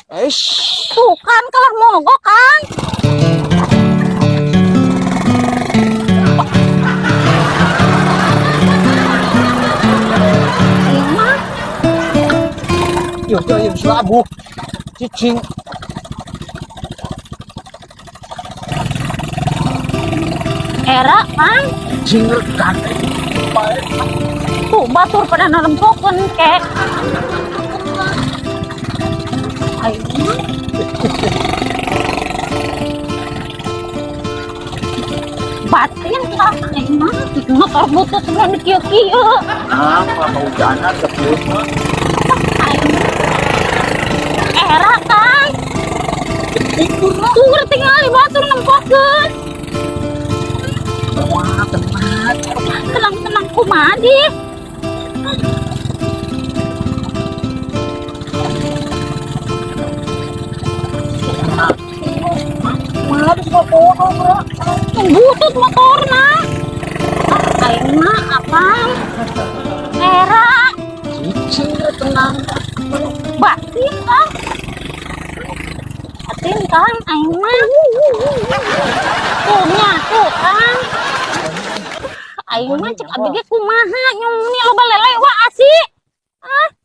Tuh kan kalah mogok kan. Emang Yuk, selabu. Cicing. era kan. Cicing rekan. Tuh batur pada nalempokeun kek. Ayo. Batin kan emang motor butut belum kieu-kieu. Apa hujanan sebelum Era kan. Tuh tinggal batur nempokeun. Tenang kumaha di. Butut motorna. Aing mah apal. Era cicing tenang. batin kan. Batin kan aing mah. Tuh nya tuh kan. Aing mah cek abg kumaha nyong ni loba lelewa asih. Ah.